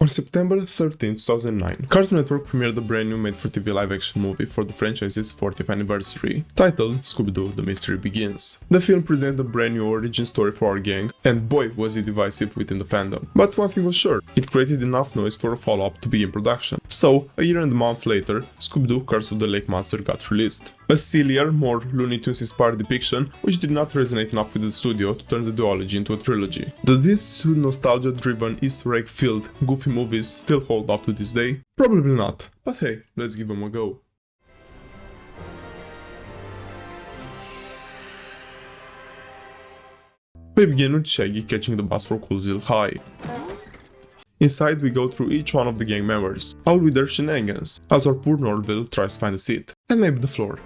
On September 13, 2009, Cartoon Network premiered a brand new made-for-TV live-action movie for the franchise's 40th anniversary, titled Scooby-Doo: The Mystery Begins. The film presented a brand new origin story for our gang, and boy was it divisive within the fandom. But one thing was sure, it created enough noise for a follow-up to be in production. So, a year and a month later, Scooby-Doo: Curse of the Lake Monster got released. A sillier, more Looney Tunes-inspired depiction, which did not resonate enough with the studio to turn the duology into a trilogy. Do these two nostalgia-driven, Easter egg-filled, goofy movies still hold up to this day? Probably not, but hey, let's give them a go. We begin with Shaggy catching the bus for Coolsville High. Inside, we go through each one of the gang members, all with their shenanigans, as our poor Norville tries to find a seat, and maybe the floor.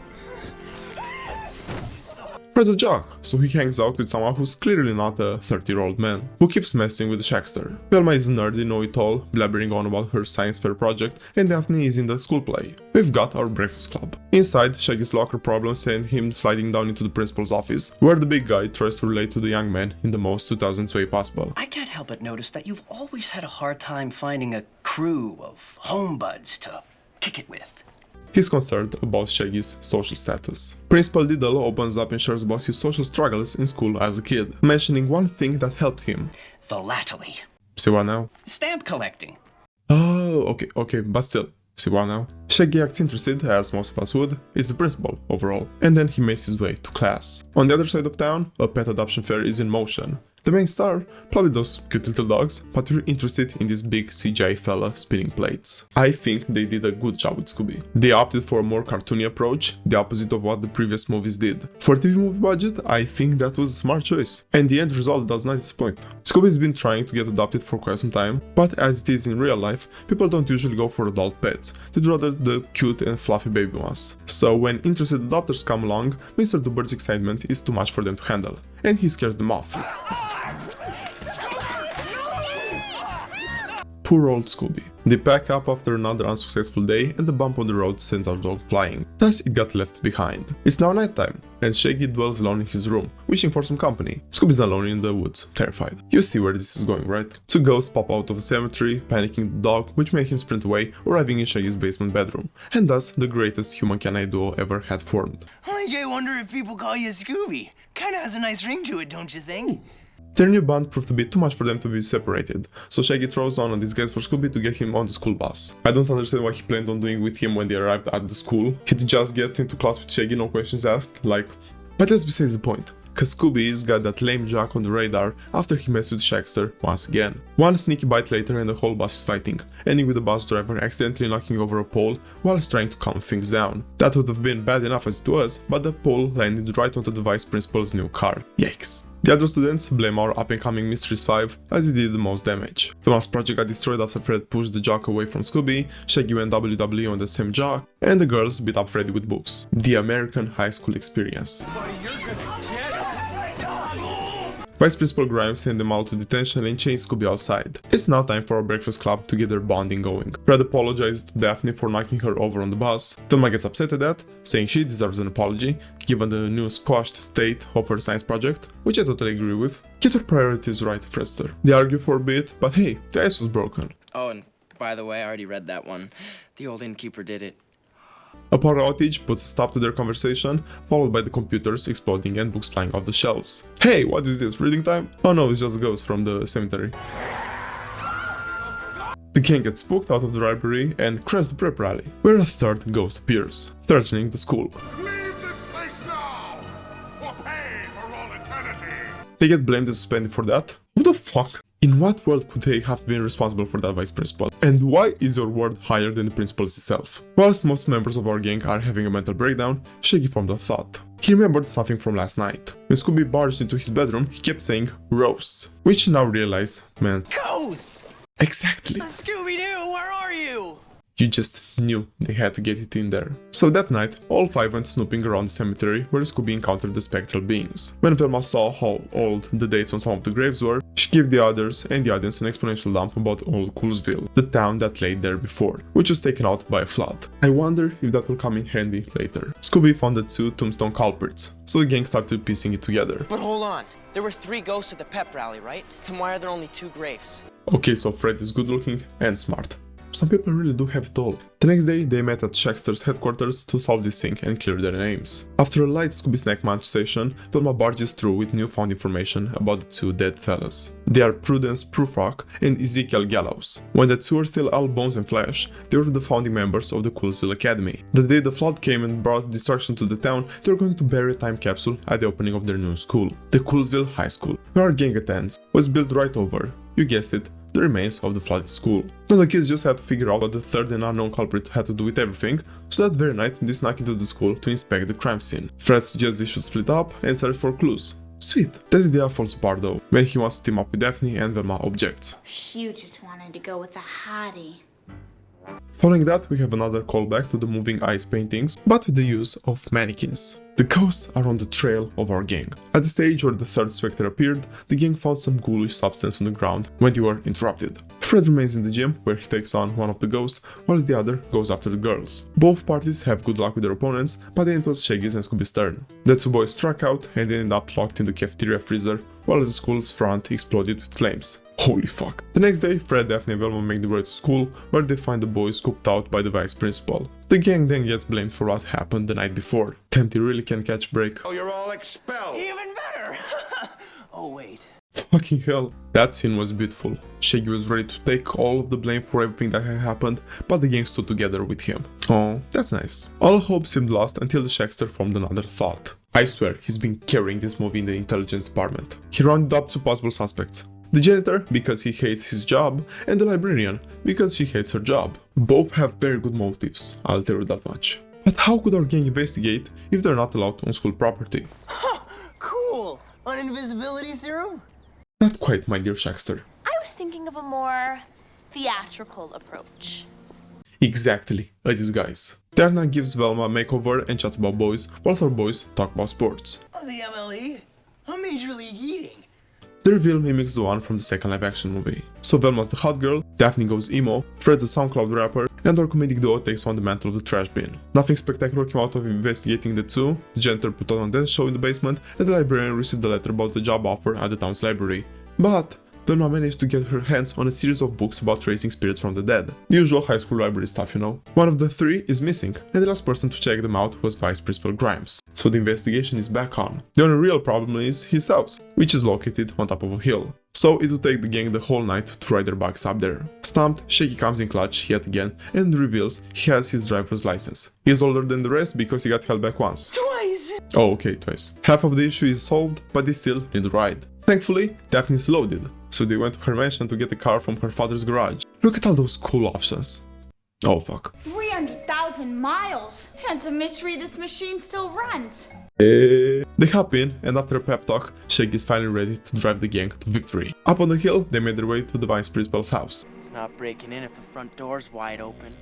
Fred's a jock, so he hangs out with someone who's clearly not a 30-year-old man, who keeps messing with the Shagster. Velma is nerdy know-it-all, blabbering on about her science fair project, and Daphne is in the school play. We've got our breakfast club. Inside, Shaggy's locker problems send him sliding down into the principal's office, where the big guy tries to relate to the young man in the most 2000s way possible. I can't help but notice that you've always had a hard time finding a crew of homebuds to kick it with. He's concerned about Shaggy's social status. Principal Diddle opens up and shares about his social struggles in school as a kid, mentioning one thing that helped him. Philately. See what now? Stamp collecting. Oh, okay, but still. See what now? Shaggy acts interested, as most of us would, is the principal overall, and then he makes his way to class. On the other side of town, a pet adoption fair is in motion. The main star, probably those cute little dogs, but we're interested in this big CGI fella spinning plates. I think they did a good job with Scooby. They opted for a more cartoony approach, the opposite of what the previous movies did. For a TV movie budget, I think that was a smart choice, and the end result does not disappoint. Scooby's been trying to get adopted for quite some time, but as it is in real life, people don't usually go for adult pets, they'd rather the cute and fluffy baby ones. So when interested adopters come along, Mr. Doobird's excitement is too much for them to handle, and he scares them off. Poor old Scooby. They pack up after another unsuccessful day and the bump on the road sends our dog flying. Thus it got left behind. It's now nighttime, and Shaggy dwells alone in his room, wishing for some company. Scooby's alone in the woods, terrified. You see where this is going, right? Two ghosts pop out of the cemetery, panicking the dog, which make him sprint away, arriving in Shaggy's basement bedroom. And thus, the greatest human-canine duo ever had formed. I wonder if people call you Scooby. Kinda has a nice ring to it, don't you think? Their new bond proved to be too much for them to be separated, so Shaggy throws on a disguise for Scooby to get him on the school bus. I don't understand what he planned on doing with him when they arrived at the school. He'd just get into class with Shaggy, no questions asked, like... But let's besides the point, cause Scooby's got that lame jock on the radar after he messed with Shagster once again. One sneaky bite later and the whole bus is fighting, ending with the bus driver accidentally knocking over a pole whilst trying to calm things down. That would have been bad enough as it was, but the pole landed right onto the vice principal's new car. Yikes. The other students blame our up-and-coming Mysteries 5 as he did the most damage. The mass project got destroyed after Fred pushed the jock away from Scooby, Shaggy went WWE on the same jock, and the girls beat up Freddy with books. The American high school experience. Vice Principal Grimes sent them all to detention and chained Scooby outside. It's now time for our breakfast club to get their bonding going. Fred apologizes to Daphne for knocking her over on the bus. Thelma gets upset at that, saying she deserves an apology, given the new squashed state of her science project, which I totally agree with. Get your priorities right, Fredster. They argue for a bit, but hey, the ice was broken. Oh, and by the way, I already read that one. The old innkeeper did it. A power outage puts a stop to their conversation, followed by the computers exploding and books flying off the shelves. Hey, what is this, reading time? Oh no, it's just ghosts from the cemetery. The gang gets spooked out of the library and crashes the prep rally, where a third ghost appears, threatening the school. Leave this place now, or pay for all eternity! They get blamed and suspended for that? Who the fuck? In what world could they have been responsible for that vice principal? And why is your word higher than the principal's itself? Whilst most members of our gang are having a mental breakdown, Shaggy formed a thought. He remembered something from last night. When Scooby barged into his bedroom, he kept saying roasts, which he now realized meant Ghosts! exactly. Scooby-Doo, where are you? You just knew they had to get it in there. So that night, all five went snooping around the cemetery where Scooby encountered the spectral beings. When Velma saw how old the dates on some of the graves were, she gave the others and the audience an exponential dump about old Coolsville, the town that lay there before, which was taken out by a flood. I wonder if that will come in handy later. Scooby found the two tombstone culprits, so the gang started piecing it together. But hold on, there were 3 ghosts at the pep rally, right? Then why are there only 2 graves? Okay, so Fred is good looking and smart. Some people really do have it all. The next day, they met at Shagster's headquarters to solve this thing and clear their names. After a light Scooby Snack Munch session, Velma barges through with newfound information about the two dead fellas. They are Prudence Prufrock and Ezekiel Gallows. When the two are still all bones and flesh, they were the founding members of the Coolsville Academy. The day the flood came and brought destruction to the town, they were going to bury a time capsule at the opening of their new school, the Coolsville High School, where our gang attends, was built right over, you guessed it, the remains of the flooded school. Now the kids just had to figure out what the third and unknown culprit had to do with everything, so that very night they snuck into the school to inspect the crime scene. Fred suggests they should split up and search for clues. Sweet. That idea falls apart though, when he wants to team up with Daphne and Velma objects. You just wanted to go with a hottie. Following that, we have another callback to the moving ice paintings, but with the use of mannequins. The ghosts are on the trail of our gang. At the stage where the third specter appeared, the gang found some ghoulish substance on the ground when they were interrupted. Fred remains in the gym, where he takes on one of the ghosts, while the other goes after the girls. Both parties have good luck with their opponents, but then it was Shaggy's and Scooby's turn. The two boys struck out and ended up locked in the cafeteria freezer, while the school's front exploded with flames. Holy fuck. The next day, Fred, Daphne and Velma make their way to school, where they find the boys scooped out by the vice principal. The gang then gets blamed for what happened the night before. Damn, they really can catch a break. Oh, you're all expelled. Even better! Oh, wait. Fucking hell. That scene was beautiful. Shaggy was ready to take all of the blame for everything that had happened, but the gang stood together with him. Oh, that's nice. All hope seemed lost until the Shagster formed another thought. I swear, he's been carrying this movie in the intelligence department. He rounded up two possible suspects. The janitor, because he hates his job, and the librarian, because she hates her job. Both have very good motives, I'll tell you that much. But how could our gang investigate if they're not allowed on school property? Huh, cool! On invisibility serum? Not quite, my dear Shagster. I was thinking of a more theatrical approach. Exactly, a disguise. Daphne gives Velma a makeover and chats about boys, whilst our boys talk about sports. Oh, the MLE? I'm Major League Eating. The reveal mimics the one from the second live-action movie. So Velma's the hot girl, Daphne goes emo, Fred's a SoundCloud rapper, and our comedic duo takes on the mantle of the trash bin. Nothing spectacular came out of investigating the two. The janitor put on a dance show in the basement, and the librarian received a letter about the job offer at the town's library. But Velma managed to get her hands on a series of books about raising spirits from the dead. The usual high school library stuff, you know. One of the three is missing, and the last person to check them out was Vice Principal Grimes. So the investigation is back on. The only real problem is his house, which is located on top of a hill. So it will take the gang the whole night to ride their bikes up there. Stumped, Shaggy comes in clutch yet again and reveals he has his driver's license. He's older than the rest because he got held back once. Twice! Oh, okay, twice. Half of the issue is solved, but they still need a ride. Thankfully, Daphne's loaded, so they went to her mansion to get a car from her father's garage. Look at all those cool options. Oh fuck. 300,000 miles! It's a mystery this machine still runs. They hop in, and after a pep talk, Shaggy is finally ready to drive the gang to victory. Up on the hill, they made their way to the vice principal's house. It's not breaking in if the front door's wide open.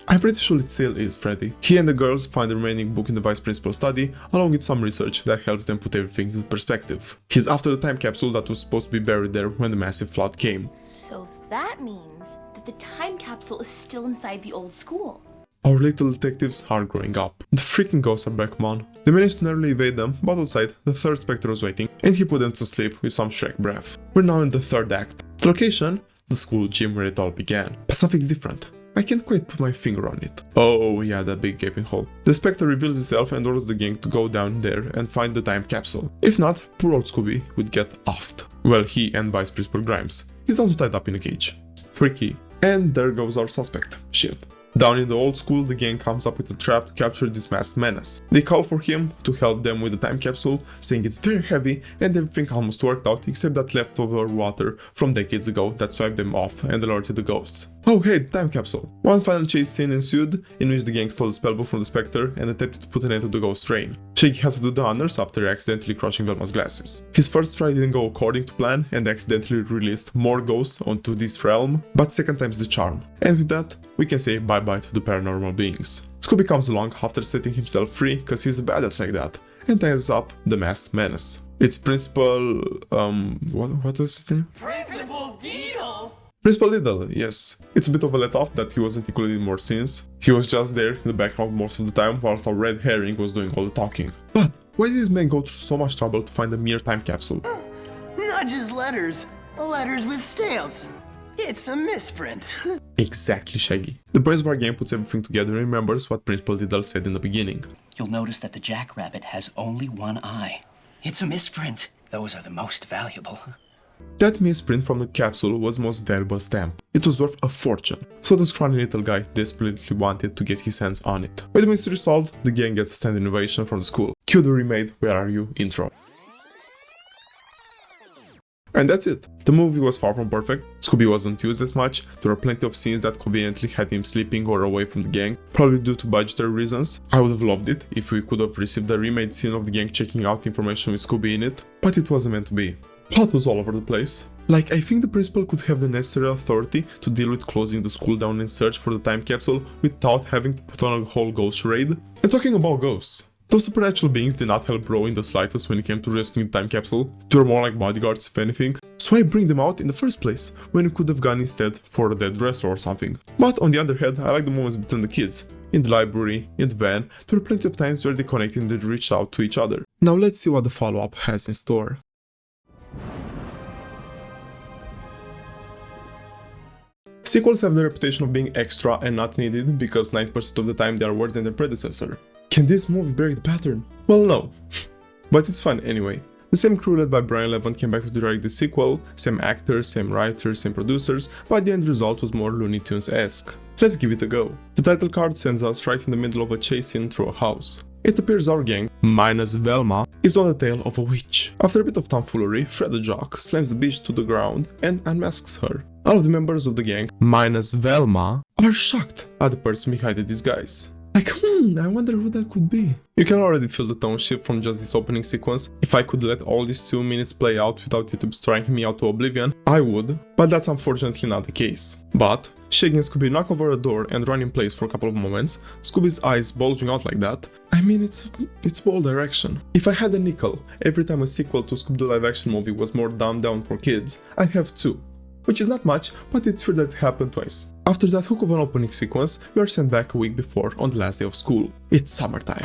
I'm pretty sure it still is Freddy. He and the girls find the remaining book in the vice principal's study, along with some research that helps them put everything into perspective. He's after the time capsule that was supposed to be buried there when the massive flood came. So that means that the time capsule is still inside the old school. Our little detectives are growing up. The freaking ghosts are back, man. They managed to narrowly evade them, but outside, the third spectre was waiting, and he put them to sleep with some Shrek breath. We're now in the third act. The location? The school gym where it all began. But something's different. I can't quite put my finger on it. Oh yeah, that big gaping hole. The spectre reveals itself and orders the gang to go down there and find the time capsule. If not, poor old Scooby would get offed. Well, he and Vice Principal Grimes. He's also tied up in a cage. Freaky. And there goes our suspect. Shit. Down in the old school, the gang comes up with a trap to capture this masked menace. They call for him to help them with the time capsule, saying it's very heavy and everything almost worked out except that leftover water from decades ago that swiped them off and alerted the ghosts. Oh hey, the time capsule. One final chase scene ensued, in which the gang stole the spellbook from the spectre and attempted to put an end to the ghost train. Shaggy had to do the honors after accidentally crushing Velma's glasses. His first try didn't go according to plan and accidentally released more ghosts onto this realm, but second time's the charm. And with that, we can say bye-bye to the paranormal beings. Scooby comes along after setting himself free cause he's a badass like that, and ties up the masked menace. It's Principal... what was his name? Principal Deedle! Principal Diddle, yes. It's a bit of a let-off that he wasn't included in more scenes. He was just there in the background most of the time whilst our red herring was doing all the talking. But why did this man go through so much trouble to find a mere time capsule? Not just letters. Letters with stamps. It's a misprint. Exactly, Shaggy. The Bracevar gang puts everything together and remembers what Principal Diddle said in the beginning. You'll notice that the jackrabbit has only one eye. It's a misprint. Those are the most valuable. That misprint from the capsule was the most valuable stamp. It was worth a fortune, so the scrawny little guy desperately wanted to get his hands on it. With the mystery solved, the gang gets a standing ovation from the school. Cue the remade Where Are You intro. And that's it. The movie was far from perfect. Scooby wasn't used as much. There were plenty of scenes that conveniently had him sleeping or away from the gang, probably due to budgetary reasons. I would have loved it if we could have received a remade scene of the gang checking out information with Scooby in it, but it wasn't meant to be. Plot was all over the place. Like, I think the principal could have the necessary authority to deal with closing the school down and search for the time capsule without having to put on a whole ghost raid. And talking about ghosts, those supernatural beings did not help Bro in the slightest when it came to rescuing the time capsule. They were more like bodyguards if anything. So why bring them out in the first place, when you could have gone instead for a dead wrestler or something? But on the other hand, I like the moments between the kids. In the library, in the van, there were plenty of times where they connected and they reached out to each other. Now let's see what the follow-up has in store. Sequels have the reputation of being extra and not needed because 90% of the time they are worse than their predecessor. Can this movie break the pattern? Well, no. But it's fun anyway. The same crew led by Brian Levant came back to direct the sequel, same actors, same writers, same producers, but the end result was more Looney Tunes-esque. Let's give it a go. The title card sends us right in the middle of a chase scene through a house. It appears our gang, minus Velma, is on the tail of a witch. After a bit of tomfoolery, Fred the Jock slams the bitch to the ground and unmasks her. All of the members of the gang, minus Velma, are shocked at the person behind the disguise. Like, I wonder who that could be. You can already feel the tone shift from just this opening sequence. If I could let all these 2 minutes play out without YouTube striking me out to oblivion, I would, but that's unfortunately not the case. But Shaggy and Scooby knock over a door and run in place for a couple of moments, Scooby's eyes bulging out like that. I mean, it's bold direction. If I had a nickel every time a sequel to Scooby-Doo live action movie was more dumbed down for kids, I'd have 2. Which is not much, but it's weird that it happened twice. After that hook of an opening sequence, we are sent back a week before on the last day of school. It's summertime.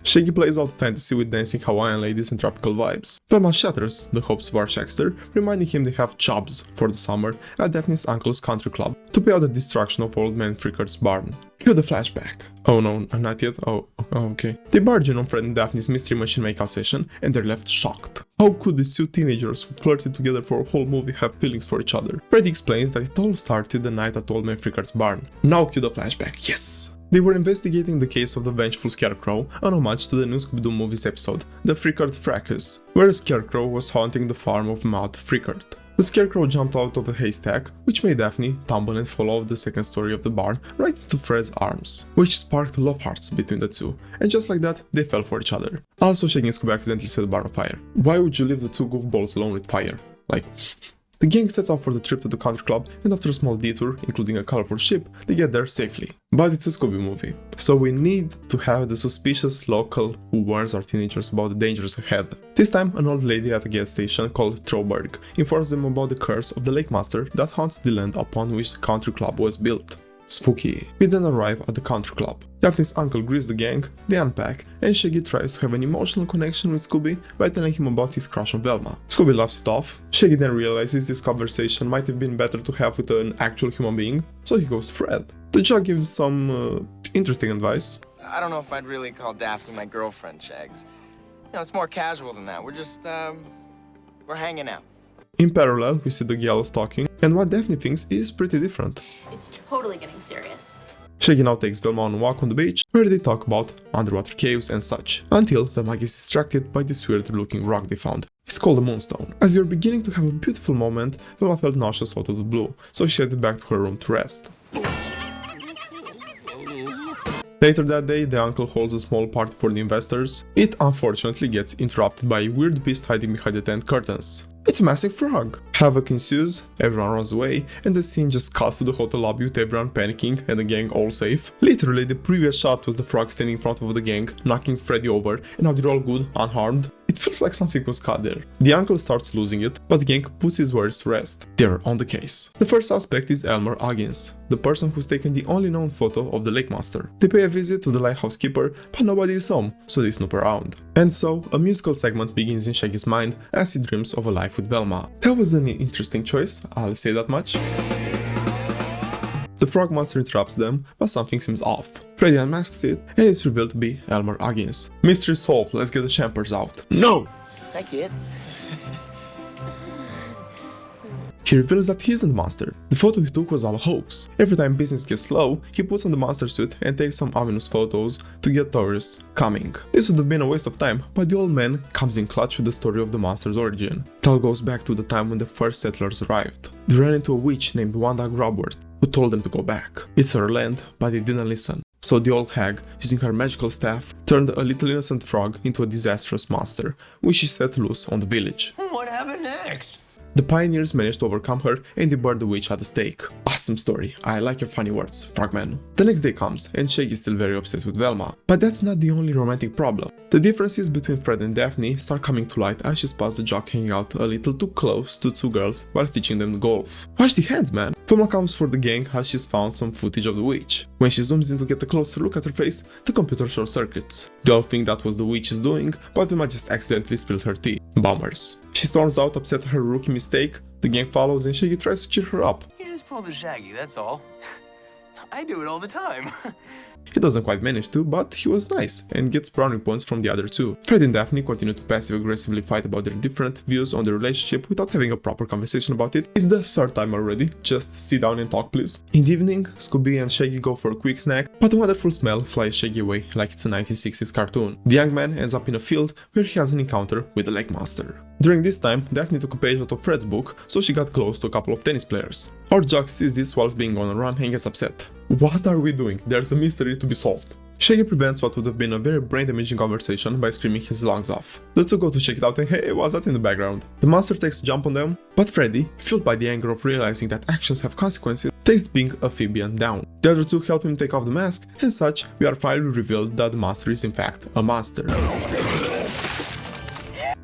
Shaggy plays out the fantasy with dancing Hawaiian ladies and tropical vibes. Velma shatters the hopes of our Shagster, reminding him they have jobs for the summer at Daphne's uncle's country club to pay out the destruction of old man Frickert's barn. Cue the flashback. Oh no, not yet? Oh, okay. They barge in on Fred and Daphne's mystery machine makeout session and they're left shocked. How could these 2 teenagers who flirted together for a whole movie have feelings for each other? Freddy explains that it all started the night at old man Frickert's barn. Now cue the flashback, yes! They were investigating the case of the vengeful Scarecrow, an homage to the new Scooby-Doo movies episode, The Frickert Fracas, where a Scarecrow was haunting the farm of Maud Frickert. The Scarecrow jumped out of a haystack, which made Daphne tumble and fall off the second story of the barn right into Fred's arms, which sparked love hearts between the two, and just like that, they fell for each other. Also, Shaggy and Scooby accidentally set the barn on fire. Why would you leave the 2 goofballs alone with fire? Like... The gang sets off for the trip to the country club, and after a small detour, including a colorful ship, they get there safely. But it's a Scooby movie, so we need to have the suspicious local who warns our teenagers about the dangers ahead. This time, an old lady at a gas station called Troberg informs them about the curse of the lake monster that haunts the land upon which the country club was built. Spooky. We then arrive at the country club. Daphne's uncle greets the gang, they unpack, and Shaggy tries to have an emotional connection with Scooby by telling him about his crush on Velma. Scooby laughs it off. Shaggy then realizes this conversation might have been better to have with an actual human being, so he goes to Fred. The Jug gives some interesting advice. I don't know if I'd really call Daphne my girlfriend, Shags. You know, it's more casual than that. We're just, we're hanging out. In parallel, we see the Gallows talking, and what Daphne thinks is pretty different. It's totally getting serious. Shaggy now takes Velma on a walk on the beach, where they talk about underwater caves and such, until Velma gets distracted by this weird-looking rock they found. It's called a moonstone. As you're beginning to have a beautiful moment, Velma felt nauseous out of the blue, so she headed back to her room to rest. Later that day, the uncle holds a small party for the investors. It unfortunately gets interrupted by a weird beast hiding behind the tent curtains. It's a massive frog. Havoc ensues, everyone runs away, and the scene just cuts to the hotel lobby with everyone panicking and the gang all safe. Literally, the previous shot was the frog standing in front of the gang, knocking Freddy over, and now they're all good, unharmed. It feels like something was cut there. The uncle starts losing it, but the gang puts his worries to rest. They're on the case. The first suspect is Elmer Huggins, the person who's taken the only known photo of the lake monster. They pay a visit to the lighthouse keeper, but nobody is home, so they snoop around. And so, a musical segment begins in Shaggy's mind as he dreams of a life with Velma. That was an interesting choice, I'll say that much. The frog monster interrupts them, but something seems off. Freddy unmasks it, and it's revealed to be Elmer Huggins. Mystery solved, let's get the champers out. No! Hi, kids. He reveals that he isn't the monster. The photo he took was all a hoax. Every time business gets slow, he puts on the monster suit and takes some ominous photos to get tourists coming. This would have been a waste of time, but the old man comes in clutch with the story of the monster's origin. It all goes back to the time when the first settlers arrived. They ran into a witch named Wanda Grobworth, who told them to go back. It's her land, but they didn't listen. So the old hag, using her magical staff, turned a little innocent frog into a disastrous monster, which she set loose on the village. What happened next? The pioneers managed to overcome her and they burned the witch at the stake. Awesome story, I like your funny words, Frogman. The next day comes and Shaggy is still very obsessed with Velma. But that's not the only romantic problem. The differences between Fred and Daphne start coming to light as she spots the jock hanging out a little too close to two girls while teaching them golf. Watch the hands, man! Velma comes for the gang as she's found some footage of the witch. When she zooms in to get a closer look at her face, the computer short circuits. They all think that was the witch's doing, but Velma just accidentally spilled her tea. Bummers. She storms out upset at her rookie mistake, the gang follows and Shaggy tries to cheer her up. You just pulled a Shaggy, that's all. I do it all the time. He doesn't quite manage to, but he was nice, and gets brownie points from the other two. Fred and Daphne continue to passive-aggressively fight about their different views on the relationship without having a proper conversation about it. It's the third time already, just sit down and talk please. In the evening, Scooby and Shaggy go for a quick snack, but a wonderful smell flies Shaggy away like it's a 1960s cartoon. The young man ends up in a field where he has an encounter with the lake monster. During this time, Daphne took a page out of Fred's book, so she got close to a couple of tennis players. Our jock sees this whilst being on a run and gets upset. What are we doing? There's a mystery to be solved. Shaggy prevents what would have been a very brain-damaging conversation by screaming his lungs off. The two go to check it out and hey, what's that in the background? The monster takes a jump on them, but Freddy, fueled by the anger of realizing that actions have consequences, takes the big amphibian down. The other two help him take off the mask, and such, we are finally revealed that the monster is in fact a monster.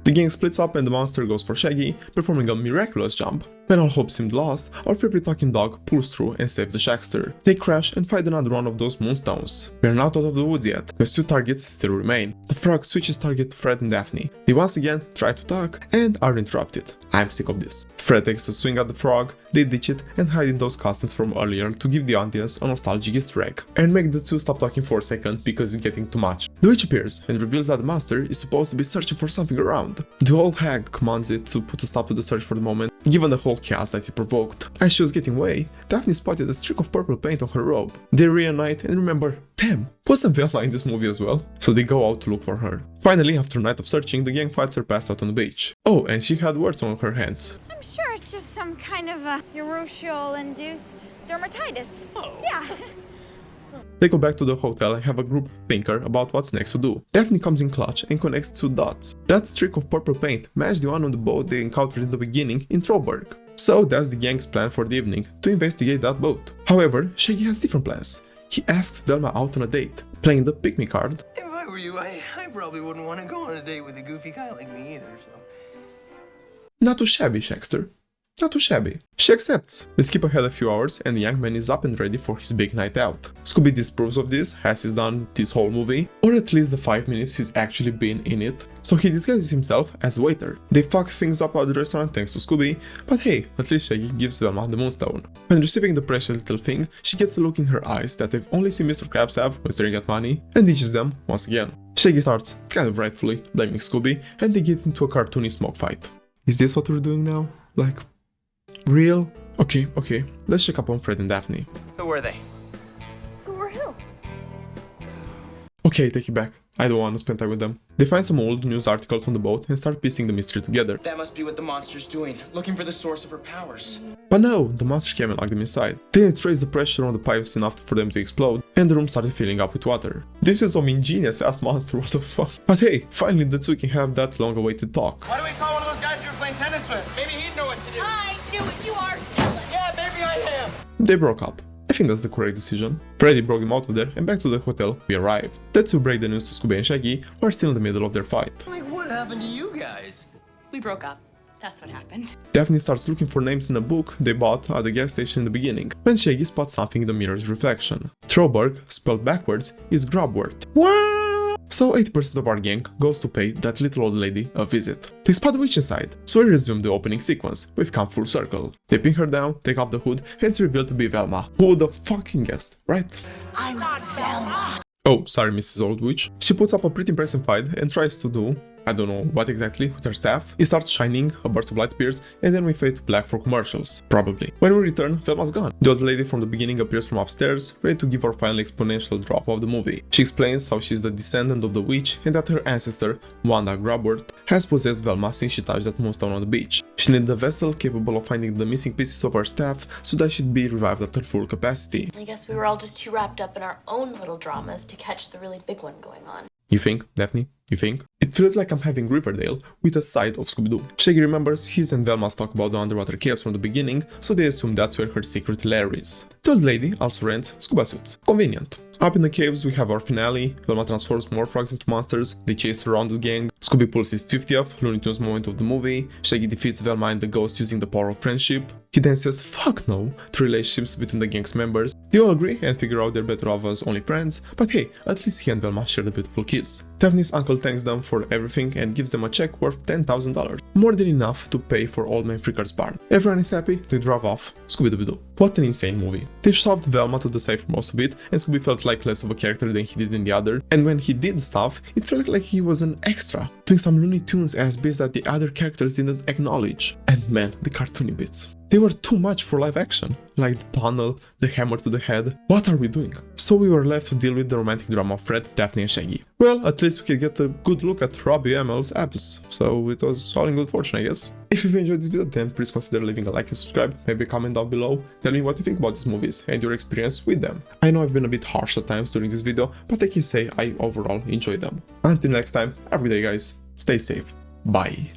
The gang splits up and the monster goes for Shaggy, performing a miraculous jump. When all hope seemed lost, our favorite talking dog pulls through and saves the Shagster. They crash and find another one of those moonstones. We are not out of the woods yet, because two targets still remain. The frog switches target to Fred and Daphne. They once again try to talk and are interrupted. I'm sick of this. Fred takes a swing at the frog, they ditch it and hide in those costumes from earlier to give the audience a nostalgic Easter egg, and make the two stop talking for a second because it's getting too much. The witch appears and reveals that the monster is supposed to be searching for something around. The old hag commands it to put a stop to the search for the moment, given the whole chaos that it provoked. As she was getting away, Daphne spotted a streak of purple paint on her robe. They reunite and remember, damn, wasn't Velma in this movie as well? So they go out to look for her. Finally, after a night of searching, the gang fights her passed out on the beach. Oh, and she had words on her hands. I'm sure it's just some kind of a urushiol-induced dermatitis. Oh. Yeah. They go back to the hotel and have a group thinker about what's next to do. Daphne comes in clutch and connects two dots. That streak of purple paint matched the one on the boat they encountered in the beginning in Trollberg. So that's the gang's plan for the evening, to investigate that boat. However, Shaggy has different plans. He asks Velma out on a date, playing the pick me card. If I were you, I probably wouldn't want to go on a date with a goofy guy like me either, so... Not too shabby, Shagster. Not too shabby. She accepts. We skip ahead a few hours and the young man is up and ready for his big night out. Scooby disapproves of this, as he's done this whole movie, or at least the 5 minutes he's actually been in it, so he disguises himself as a waiter. They fuck things up at the restaurant thanks to Scooby, but hey, at least Shaggy gives Velma the moonstone. When receiving the precious little thing, she gets a look in her eyes that they've only seen Mr. Krabs have when staring at money, and ditches them once again. Shaggy starts, kind of rightfully, blaming Scooby, and they get into a cartoony smoke fight. Is this what we're doing now? Like... real? Okay, let's check up on Fred and Daphne. Who were they? Who or who? Okay, take it back. I don't want to spend time with them. They find some old news articles on the boat and start piecing the mystery together. That must be what the monster's doing, looking for the source of her powers. But no, the monster came and locked them inside. Then it raised the pressure on the pipes enough for them to explode, and the room started filling up with water. This is some ingenious ass monster, what the fuck. But hey, finally the two can have that long awaited talk. Why don't we call one of those guys you were playing tennis with? Maybe he'd know what to do. I knew it, you are jealous. Yeah, maybe I am. They broke up. I think that's the correct decision. Freddy brought him out of there and back to the hotel we arrived. That's to break the news to Scooby and Shaggy, who are still in the middle of their fight. Like, what happened to you guys? We broke up. That's what happened. Daphne starts looking for names in a book they bought at the gas station in the beginning, when Shaggy spots something in the mirror's reflection. Troberg, spelled backwards, is Grubwort. What? So 80% of our gang goes to pay that little old lady a visit. They spot the witch inside, so we resume the opening sequence. We've come full circle. They pin her down, take off the hood, and it's revealed to be Velma. Who would have fucking guessed, right? I'm not Velma. Oh, sorry, Mrs. Old Witch. She puts up a pretty impressive fight and tries to do, I don't know what exactly, with her staff. It starts shining, a burst of light appears, and then we fade to black for commercials. Probably. When we return, Velma's gone. The old lady from the beginning appears from upstairs, ready to give our final exponential drop of the movie. She explains how she's the descendant of the witch and that her ancestor, Wanda Grubwort, has possessed Velma since she touched that moonstone on the beach. She needed a vessel capable of finding the missing pieces of her staff so that she'd be revived at her full capacity. I guess we were all just too wrapped up in our own little dramas to catch the really big one going on. You think, Daphne? You think? It feels like I'm having Riverdale with a side of Scooby-Doo. Shaggy remembers his and Velma's talk about the underwater caves from the beginning, so they assume that's where her secret lair is. The old lady also rents scuba suits. Convenient. Up in the caves we have our finale. Velma transforms more frogs into monsters, they chase around the gang, Scooby pulls his 50th Looney Tunes moment of the movie, Shaggy defeats Velma and the ghost using the power of friendship. He then says fuck no to relationships between the gang's members. They all agree and figure out they're better off as only friends, but hey, at least he and Velma share the beautiful kiss. Daphne's uncle thanks them for everything and gives them a check worth $10,000, more than enough to pay for Old Man Freaker's barn. Everyone is happy, they drive off. Scooby-Doo. What an insane movie. They've solved Velma to the side for most of it, and Scooby felt like less of a character than he did in the other, and when he did stuff, it felt like he was an extra, doing some Looney Tunes ass bits that the other characters didn't acknowledge. And man, the cartoony bits. They were too much for live action, like the tunnel, the hammer to the head. What are we doing? So we were left to deal with the romantic drama of Fred, Daphne and Shaggy. Well, at least we could get a good look at Robbie Amell's abs, so it was all in good fortune, I guess. If you've enjoyed this video, then please consider leaving a like and subscribe, maybe comment down below, tell me what you think about these movies and your experience with them. I know I've been a bit harsh at times during this video, but I can say I overall enjoyed them. Until next time, have a good day guys, stay safe, bye.